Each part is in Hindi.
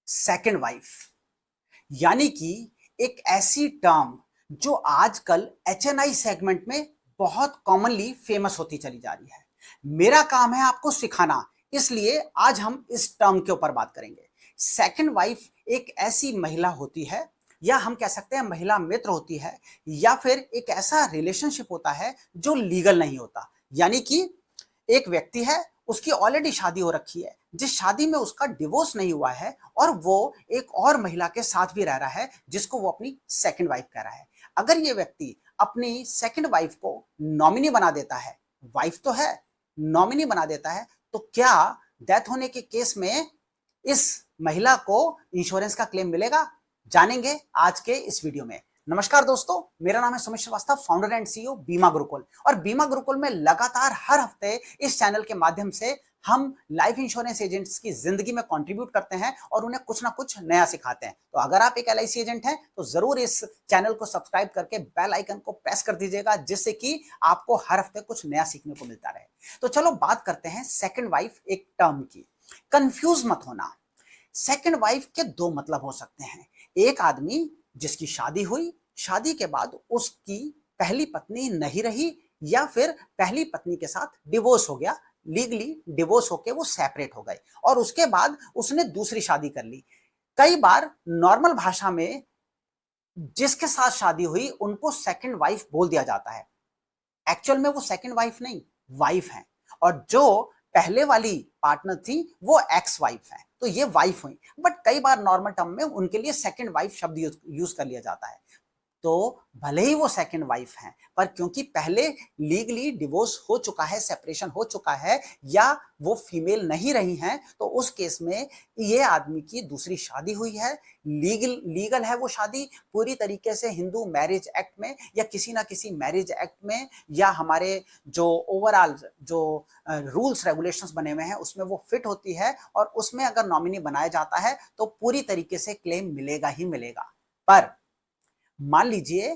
सेकंड वाइफ यानी कि एक ऐसी टर्म जो आजकल एचएनआई सेगमेंट में बहुत कॉमनली फेमस होती चली जा रही है। मेरा काम है आपको सिखाना, इसलिए आज हम इस टर्म के ऊपर बात करेंगे। सेकंड वाइफ एक ऐसी महिला होती है, या हम कह सकते हैं महिला मित्र होती है, या फिर एक ऐसा रिलेशनशिप होता है जो लीगल नहीं होता। यानी कि एक व्यक्ति है, उसकी ऑलरेडी शादी हो रखी है, जिस शादी में उसका डिवोर्स नहीं हुआ है, और वो एक और महिला के साथ भी रह रहा है जिसको वो अपनी सेकंड वाइफ कह रहा है। अगर ये व्यक्ति अपनी सेकंड वाइफ को नॉमिनी बना देता है, वाइफ तो है, नॉमिनी बना देता है, तो क्या डेथ होने के केस में इस महिला को इंश्योरेंस का क्लेम मिलेगा? जानेंगे आज के इस वीडियो में। नमस्कार दोस्तों, मेरा नाम है Sumit Srivastava, founder and CEO Bima Gurukul. और बीमा गुरुकुल में लगातार हर हफ्ते इस चैनल के माध्यम से हम लाइफ इंश्योरेंस एजेंट्स की जिंदगी में कंट्रीब्यूट करते हैं और उन्हें कुछ ना कुछ नया सिखाते हैं। तो अगर आप एक एलआईसी एजेंट हैं तो जरूर इस चैनल को सब्सक्राइब करके बेल आइकन को प्रेस कर दीजिएगा, जिससे कि आपको हर हफ्ते कुछ नया सीखने को मिलता रहे। तो चलो बात करते हैं सेकंड वाइफ एक टर्म की। कंफ्यूज मत होना, सेकंड वाइफ के दो मतलब हो सकते हैं। एक आदमी जिसकी शादी हुई, शादी के बाद उसकी पहली पत्नी नहीं रही, या फिर पहली पत्नी के साथ डिवोर्स हो गया, लीगली डिवोर्स होके वो सेपरेट हो गए और उसके बाद उसने दूसरी शादी कर ली। कई बार नॉर्मल भाषा में जिसके साथ शादी हुई उनको सेकंड वाइफ बोल दिया जाता है। एक्चुअल में वो सेकंड वाइफ नहीं, वाइफ है, और जो पहले वाली पार्टनर थी वो एक्स वाइफ है, तो ये वाइफ हुई। बट कई बार नॉर्मल टर्म में उनके लिए सेकंड वाइफ शब्द यूज कर लिया जाता है। तो भले ही वो सेकंड वाइफ हैं, पर क्योंकि पहले लीगली डिवोर्स हो चुका है, सेपरेशन हो चुका है, या वो फीमेल नहीं रही हैं, तो उस केस में ये आदमी की दूसरी शादी हुई है, लीगल है वो शादी पूरी तरीके से हिंदू मैरिज एक्ट में या किसी ना किसी मैरिज एक्ट में, या हमारे जो ओवरऑल जो रूल्स रेगुलेशंस बने हुए हैं उसमें वो फिट होती है, और उसमें अगर नॉमिनी बनाया जाता है तो पूरी तरीके से क्लेम मिलेगा ही मिलेगा। पर मान लीजिए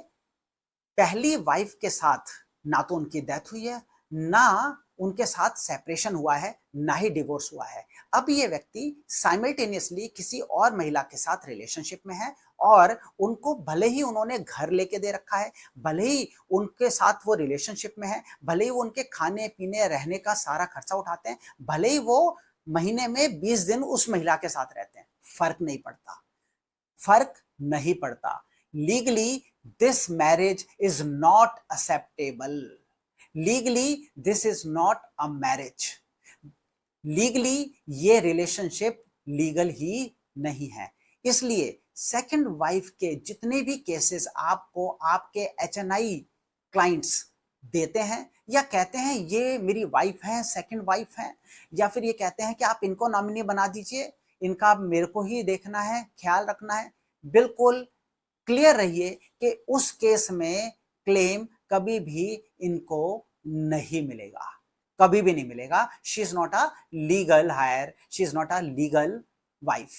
पहली वाइफ के साथ ना तो उनकी डेथ हुई है, ना उनके साथ सेपरेशन हुआ है, ना ही डिवोर्स हुआ है। अब ये व्यक्ति साइमल्टेनियसली किसी और महिला के साथ रिलेशनशिप में है, और उनको भले ही उन्होंने घर लेके दे रखा है, भले ही उनके साथ वो रिलेशनशिप में है, भले ही वो उनके खाने पीने रहने का सारा खर्चा उठाते हैं, भले ही वो महीने में 20 दिन उस महिला के साथ रहते हैं, फर्क नहीं पड़ता, फर्क नहीं पड़ता। Legally this marriage is not acceptable, legally this is not a marriage, legally ये रिलेशनशिप लीगल ही नहीं है। इसलिए सेकंड वाइफ के जितने भी केसेस आपको आपके एचएनआई क्लाइंट्स देते हैं, या कहते हैं ये मेरी वाइफ है, सेकंड वाइफ है, या फिर ये कहते हैं कि आप इनको नॉमिनी बना दीजिए, इनका मेरे को ही देखना है, ख्याल रखना है, बिल्कुल क्लियर रहिए कि उस केस में क्लेम कभी भी इनको नहीं मिलेगा, कभी भी नहीं मिलेगा। She is not a legal higher, she is not a legal wife.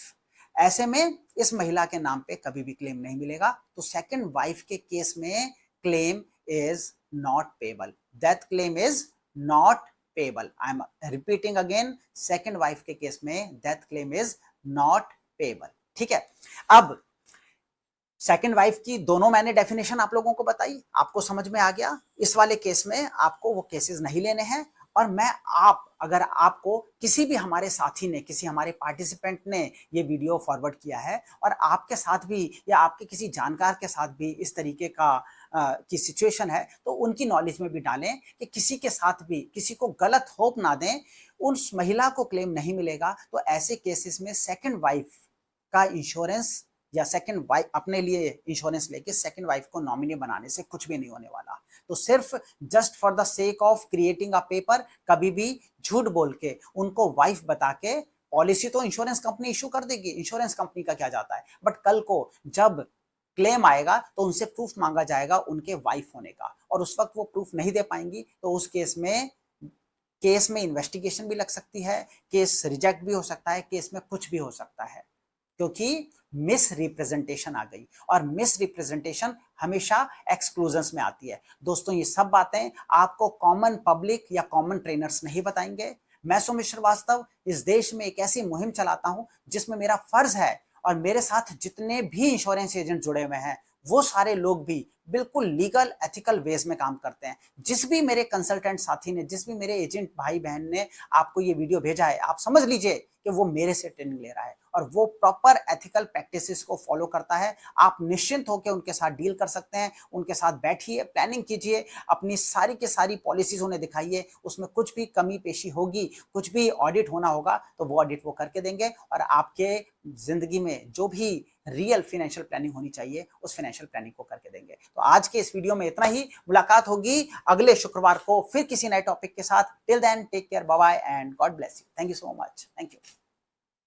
ऐसे में इस महिला के नाम पे कभी भी क्लेम नहीं मिलेगा। तो सेकंड वाइफ के केस में claim is not payable, death claim is not payable. I am repeating again, second wife के केस में death claim is not payable. ठीक है, अब सेकंड वाइफ की दोनों मैंने डेफिनेशन आप लोगों को बताई, आपको समझ में आ गया। इस वाले केस में आपको वो केसेस नहीं लेने हैं, और मैं अगर आपको किसी भी हमारे साथी ने, किसी हमारे पार्टिसिपेंट ने ये वीडियो फॉरवर्ड किया है, और आपके साथ भी या आपके किसी जानकार के साथ भी इस तरीके का की सिचुएशन है, तो उनकी नॉलेज में भी डालें कि किसी के साथ भी किसी को गलत होप ना दें, उस महिला को क्लेम नहीं मिलेगा। तो ऐसे केसेस में सेकंड वाइफ का इंश्योरेंस, या सेकंड वाइफ अपने लिए इंश्योरेंस लेके सेकंड वाइफ को नॉमिनी बनाने से कुछ भी नहीं होने वाला। तो सिर्फ just for the sake of creating a paper कभी भी झूठ बोल के उनको वाइफ बता के, पॉलिसी तो इंश्योरेंस कंपनी इशू कर देगी, इंश्योरेंस कंपनी का क्या जाता है, बट कल को जब क्लेम आएगा तो उनसे प्रूफ मांगा जाएगा उनके वाइफ होने का, और उस वक्त वो प्रूफ नहीं दे पाएंगी, तो उस केस में इन्वेस्टिगेशन भी लग सकती है, केस रिजेक्ट भी हो सकता है, केस में कुछ भी हो सकता है, क्योंकि मिस रिप्रेजेंटेशन आ गई, और मिस रिप्रेजेंटेशन हमेशा एक्सक्लूजन्स में आती है। दोस्तों, ये सब बातें आपको कॉमन पब्लिक या कॉमन ट्रेनर्स नहीं बताएंगे, मैं सुमित श्रीवास्तव इस देश में एक ऐसी मुहिम चलाता हूं जिसमें मेरा फर्ज है, और मेरे साथ जितने भी इंश्योरेंस एजेंट जुड़े हुए हैं वो सारे लोग भी बिल्कुल लीगल एथिकल वेज में काम करते हैं। जिस भी मेरे कंसल्टेंट साथी ने, जिस भी मेरे एजेंट भाई बहन ने आपको ये वीडियो भेजा है, आप समझ लीजिए कि वो मेरे से ट्रेनिंग ले रहा है और वो प्रॉपर एथिकल प्रैक्टिसेस को फॉलो करता है। आप निश्चिंत होकर उनके साथ डील कर सकते हैं, उनके साथ बैठिए, प्लानिंग कीजिए, अपनी सारी की सारी पॉलिसीज उन्हें दिखाइए, उसमें कुछ भी कमी पेशी होगी, कुछ भी ऑडिट होना होगा तो वो ऑडिट वो करके देंगे, और आपके जिंदगी में जो भी रियल फाइनेंशियल प्लानिंग होनी चाहिए उस फाइनेंशियल प्लानिंग को करके देंगे। तो आज के इस वीडियो में इतना ही। मुलाकात होगी अगले शुक्रवार को फिर किसी नए टॉपिक के साथ। Till then take care, bye bye and God bless you. Thank you so much. Thank you.